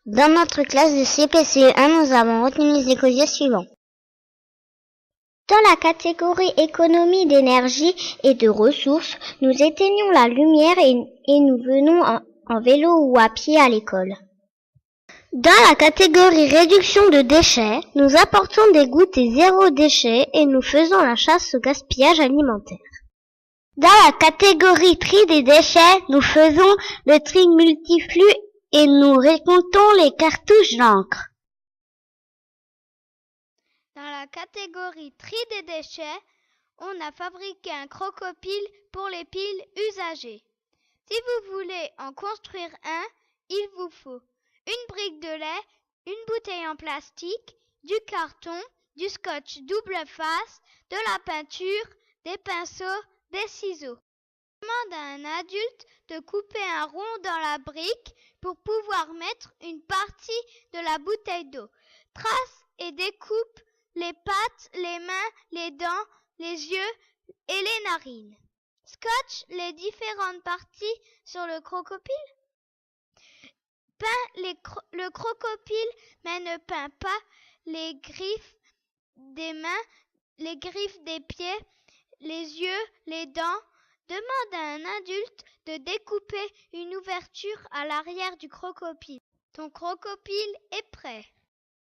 Dans notre classe de CPCE1, nous avons retenu les exposés suivants. Dans la catégorie économie d'énergie et de ressources, nous éteignons la lumière et nous venons en vélo ou à pied à l'école. Dans la catégorie réduction de déchets, nous apportons des goûters zéro déchet et nous faisons la chasse au gaspillage alimentaire. Dans la catégorie tri des déchets, nous faisons le tri multiflux et nous récoltons les cartouches d'encre. Dans la catégorie tri des déchets, on a fabriqué un crocopile pour les piles usagées. Si vous voulez en construire un, il vous faut une brique de lait, une bouteille en plastique, du carton, du scotch double face, de la peinture, des pinceaux, des ciseaux. On demande à un adulte de couper un rond dans la brique pour pouvoir mettre une partie de la bouteille d'eau. Trace et découpe les pattes, les mains, les dents, les yeux et les narines. Scotch les différentes parties sur le crocopile. Peint le crocopile mais ne peint pas les griffes des mains, les griffes des pieds, les yeux, les dents. Demande à un adulte de découper une ouverture à l'arrière du crocopile. Ton crocopile est prêt.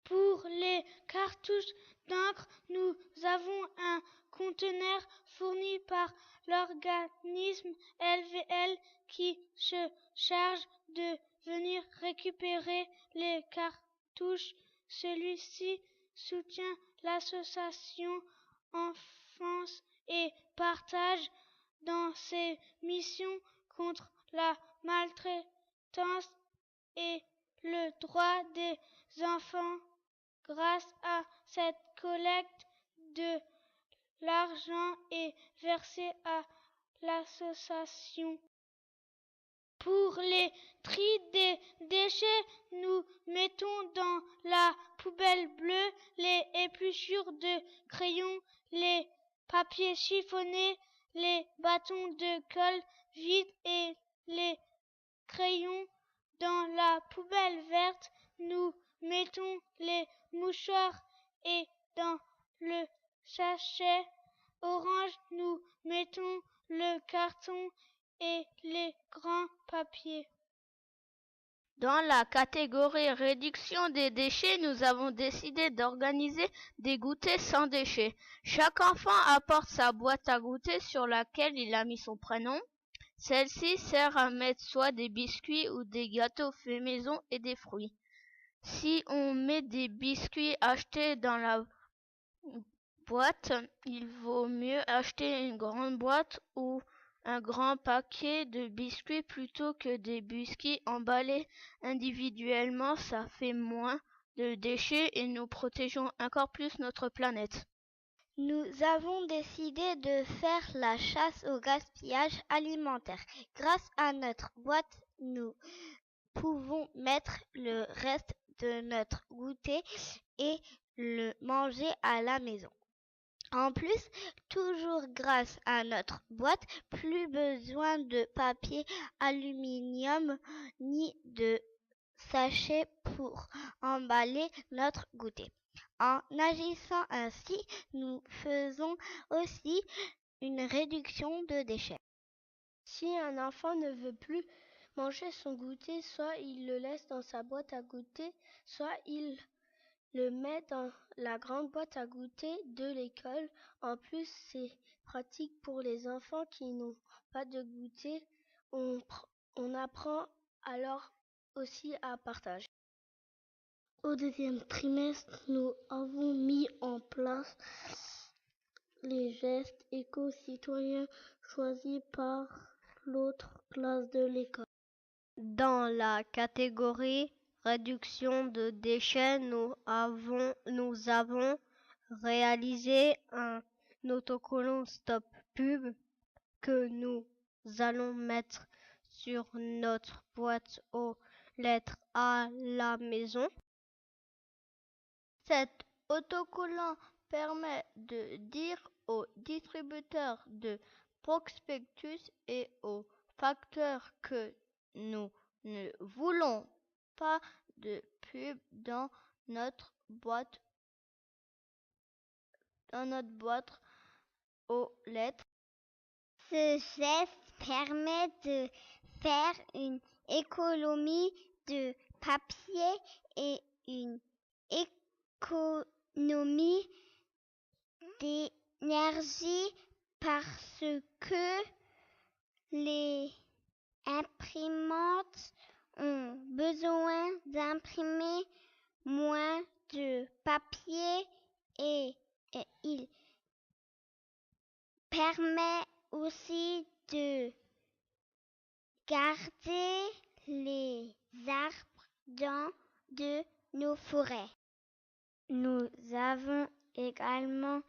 Pour les cartouches d'encre, nous avons un conteneur fourni par l'organisme LVL qui se charge de venir récupérer les cartouches. Celui-ci soutient l'association Enfance et Partage dans ses missions contre la maltraitance et le droit des enfants. Grâce à cette collecte, de l'argent est versé à l'association. Pour les tri des déchets, nous mettons dans la poubelle bleue les épluchures de crayon, les papiers chiffonnés, les bâtons de colle vides et les crayons. Dans la poubelle verte, nous mettons les mouchoirs et dans le sachet orange, nous mettons le carton et les grands papiers. Dans la catégorie réduction des déchets, nous avons décidé d'organiser des goûters sans déchets. Chaque enfant apporte sa boîte à goûter sur laquelle il a mis son prénom. Celle-ci sert à mettre soit des biscuits ou des gâteaux faits maison et des fruits. Si on met des biscuits achetés dans la boîte, il vaut mieux acheter une grande boîte ou un grand paquet de biscuits plutôt que des biscuits emballés individuellement. Ça fait moins de déchets et nous protégeons encore plus notre planète. Nous avons décidé de faire la chasse au gaspillage alimentaire. Grâce à notre boîte, nous pouvons mettre le reste de notre goûter et le manger à la maison. En plus, toujours grâce à notre boîte, plus besoin de papier aluminium ni de sachets pour emballer notre goûter. En agissant ainsi, nous faisons aussi une réduction de déchets. Si un enfant ne veut plus manger son goûter, soit il le laisse dans sa boîte à goûter, soit il le met dans la grande boîte à goûter de l'école. En plus, c'est pratique pour les enfants qui n'ont pas de goûter. On apprend alors aussi à partager. Au deuxième trimestre, nous avons mis en place les gestes éco-citoyens choisis par l'autre classe de l'école. Dans la catégorie réduction de déchets, nous avons réalisé un autocollant Stop Pub que nous allons mettre sur notre boîte aux lettres à la maison. Cet autocollant permet de dire aux distributeurs de prospectus et aux facteurs que nous ne voulons pas de pub dans notre boîte aux lettres. Ce geste permet de faire une économie de papier et une économie d'énergie parce que les imprimantes ont besoin d'imprimer moins de papier et il permet aussi de garder les arbres dans de nos forêts. Nous avons également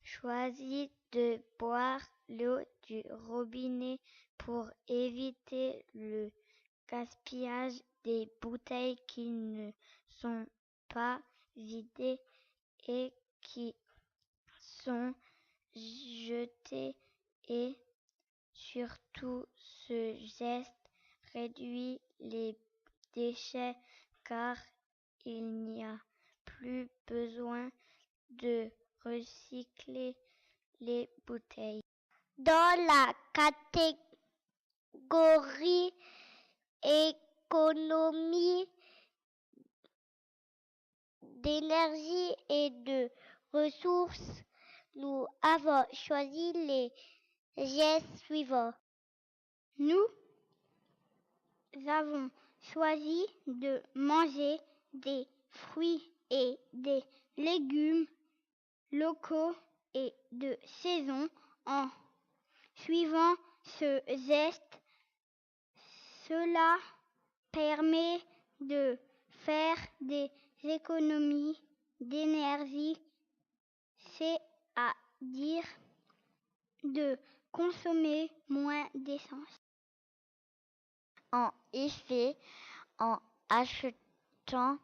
choisi de boire l'eau du robinet pour éviter le gaspillage des bouteilles qui ne sont pas vidées et qui sont jetées, et surtout ce geste réduit les déchets car il n'y a plus besoin de recycler les bouteilles. Dans la catégorie économie d'énergie et de ressources, nous avons choisi les gestes suivants. Nous avons choisi de manger des fruits et des légumes locaux et de saison en suivant ce geste. Cela permet de faire des économies d'énergie, c'est-à-dire de consommer moins d'essence. En effet, en achetant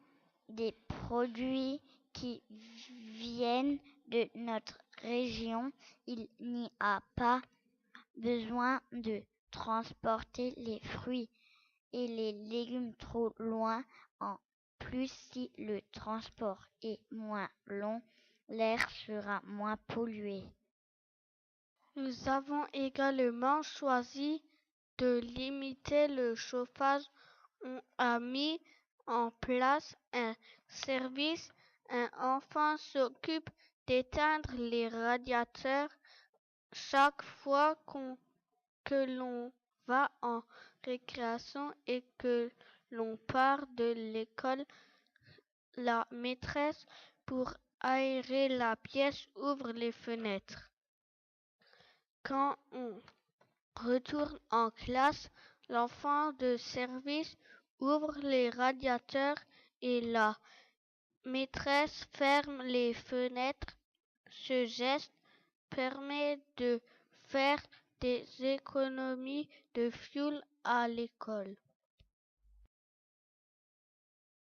des produits qui viennent de notre région, il n'y a pas besoin de transporter les fruits et les légumes trop loin. En plus, si le transport est moins long, l'air sera moins pollué. Nous avons également choisi de limiter le chauffage. On a mis en place un service. Un enfant s'occupe d'éteindre les radiateurs chaque fois que l'on va en récréation et que l'on part de l'école. La maîtresse, pour aérer la pièce, ouvre les fenêtres. Quand on retourne en classe, l'enfant de service ouvre les radiateurs et la maîtresse ferme les fenêtres. Ce geste permet de faire des économies de fioul à l'école.